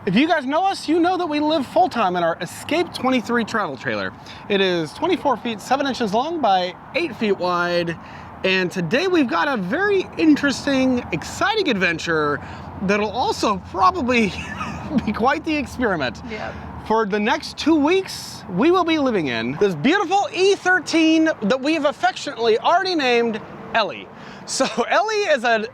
If you guys know us, you know that we live full-time in our Escape 23 travel trailer. It is 24 feet 7 inches long by 8 feet wide, and today we've got a very interesting, exciting adventure that'll also probably be quite the experiment. Yep. For the next 2 weeks, we will be living in this beautiful E13 that we have affectionately already named Ellie. So Ellie is a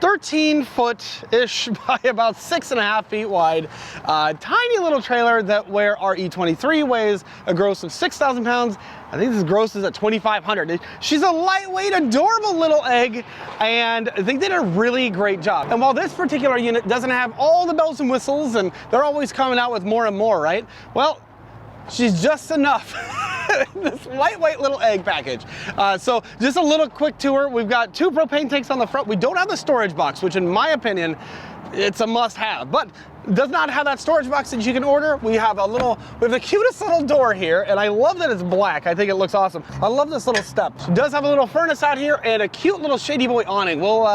13-foot-ish by about 6.5 feet wide, tiny little trailer where our E23 weighs a gross of 6,000 pounds. I think this gross is at 2,500. She's a lightweight, adorable little egg, and they did a really great job. And while this particular unit doesn't have all the bells and whistles, and they're always coming out with more and more, right? Well, she's just enough. This lightweight little egg package. So just a little quick tour. We've got 2 propane tanks on the front. We don't have the storage box, which in my opinion, it's a must have, but does not have that storage box that you can order. We have the cutest little door here, and I love that it's black. I think it looks awesome. I love this little step. She does have a little furnace out here and a cute little Shady Boy awning. We'll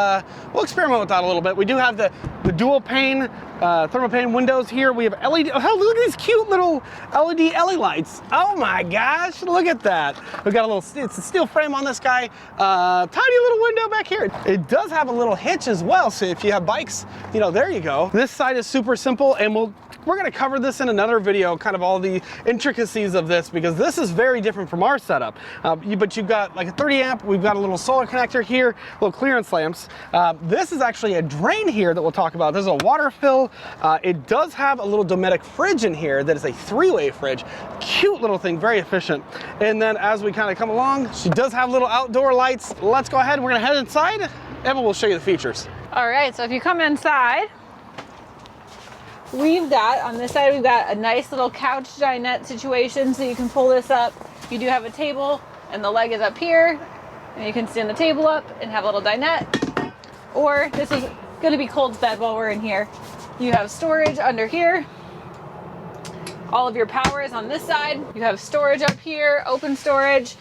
experiment with that a little bit. We do have the dual pane, thermal pane windows here. We have LED, oh, look at these cute little LED Ellie lights. Oh my gosh, look at that. We've got it's a steel frame on this guy. Tiny little window back here. It does have a little hitch as well, so if you have bikes, you know, there you go. This side is super simple, and we're gonna cover this in another video, kind of all the intricacies of this, because this is very different from our setup. But you've got like a 30 amp, we've got a little solar connector here, little clearance lamps. This is actually a drain here that we'll talk about. This is a water fill. It does have a little Dometic fridge in here that is a 3-way fridge. Cute little thing, very efficient. And then as we kind of come along, she does have little outdoor lights. Let's go ahead, we're gonna head inside. Emma will show you the features. All right, so if you come inside, on this side, we've got a nice little couch dinette situation, so you can pull this up. You do have a table, and the leg is up here, and you can stand the table up and have a little dinette. Or this is gonna be Cold's bed while we're in here. You have storage under here. All of your power is on this side. You have storage up here, open storage,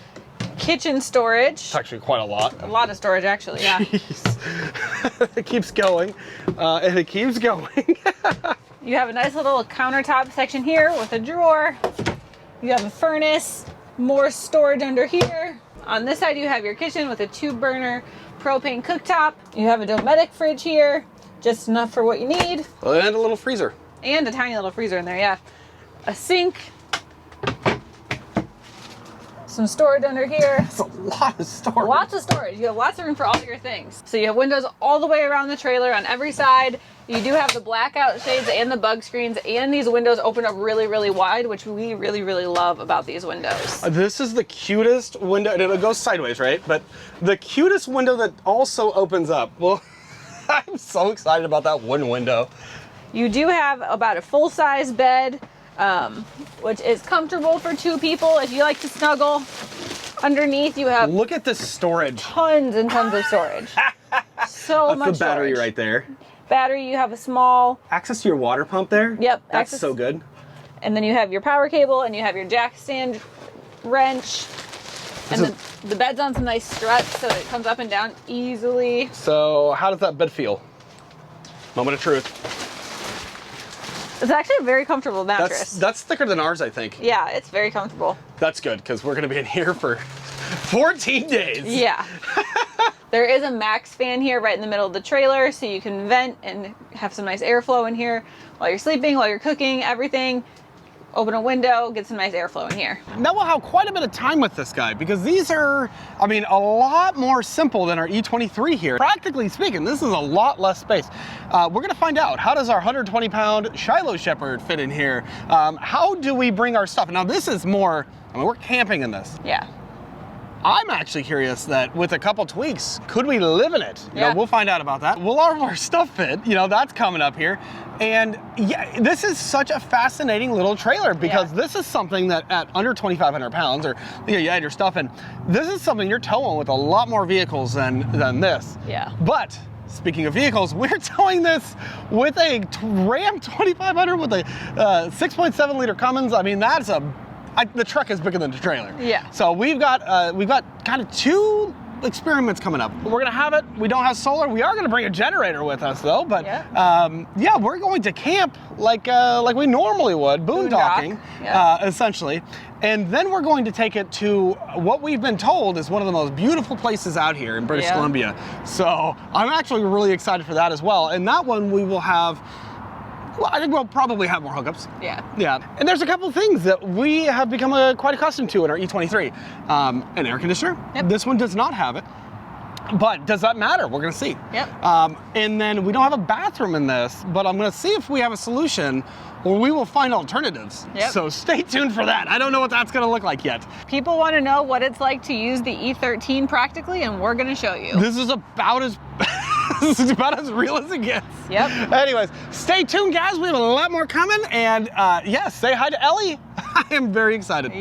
kitchen storage. It's actually quite a lot. A lot of storage, actually, yeah. Jeez. It keeps going, and it keeps going. You have a nice little countertop section here with a drawer. You have a furnace, more storage under here. On this side, you have your kitchen with a 2-burner propane cooktop. You have a Dometic fridge here, just enough for what you need. And a little freezer. And a tiny little freezer in there, yeah. A sink. Some storage under here. That's a lot of storage. Lots of storage. You have lots of room for all your things. So you have windows all the way around the trailer on every side. You do have the blackout shades and the bug screens, and these windows open up really, really wide, which we really, really love about these windows. This is the cutest window, and it goes sideways, right? But the cutest window that also opens up. Well, I'm so excited about that one window. You do have about a full-size bed, which is comfortable for 2 people if you like to snuggle. Underneath, you have look at this storage. Tons and tons of storage. So much That's the battery storage. right there. Battery, you have a small Access to your water pump there. Yep. That's so good. And then you have your power cable, and you have your jack stand wrench. And the bed's on some nice struts, so it comes up and down easily. So how does that bed feel? Moment of truth. It's actually a very comfortable mattress. That's thicker than ours, I think. Yeah, it's very comfortable. That's good, because we're gonna be in here for 14 days. Yeah. There is a max fan here right in the middle of the trailer, so you can vent and have some nice airflow in here while you're sleeping, while you're cooking, everything. Open a window, get some nice airflow in here. Now we'll have quite a bit of time with this guy, because these are, I mean, a lot more simple than our E23 here. Practically speaking, this is a lot less space. We're gonna find out, how does our 120-pound Shiloh Shepherd fit in here? How do we bring our stuff? Now this is more, I mean, we're camping in this. Yeah. I'm actually curious that with a couple tweaks, could we live in it? You Yeah. know, we'll find out about that. Will all of our stuff fit? You know, that's coming up here. And yeah, this is such a fascinating little trailer, because this is something that at under 2,500 pounds, or you know, you add your stuff in, this is something you're towing with a lot more vehicles than this. Yeah. But speaking of vehicles, we're towing this with a Ram 2500 with a 6.7 liter Cummins. I mean, that's the truck is bigger than the trailer. Yeah. So we've got kind of 2 experiments coming up. We're gonna have it. We don't have solar. We are gonna bring a generator with us though. But yeah, we're going to camp like we normally would, boondocking, essentially. And then we're going to take it to what we've been told is one of the most beautiful places out here in British Columbia. So I'm actually really excited for that as well. And that one we will have. Well, I think we'll probably have more hookups. Yeah. And there's a couple of things that we have become quite accustomed to in our E23. An air conditioner. This one does not have it. But does that matter? We're gonna see. And then we don't have a bathroom in this, but I'm gonna see if we have a solution or we will find alternatives. So stay tuned for that. I don't know what that's gonna look like yet. People wanna know what it's like to use the E13 practically, and we're gonna show you. This is about as this is about as real as it gets. Anyways, stay tuned, guys. We have a lot more coming, and yes, say hi to Ellie. I am very excited.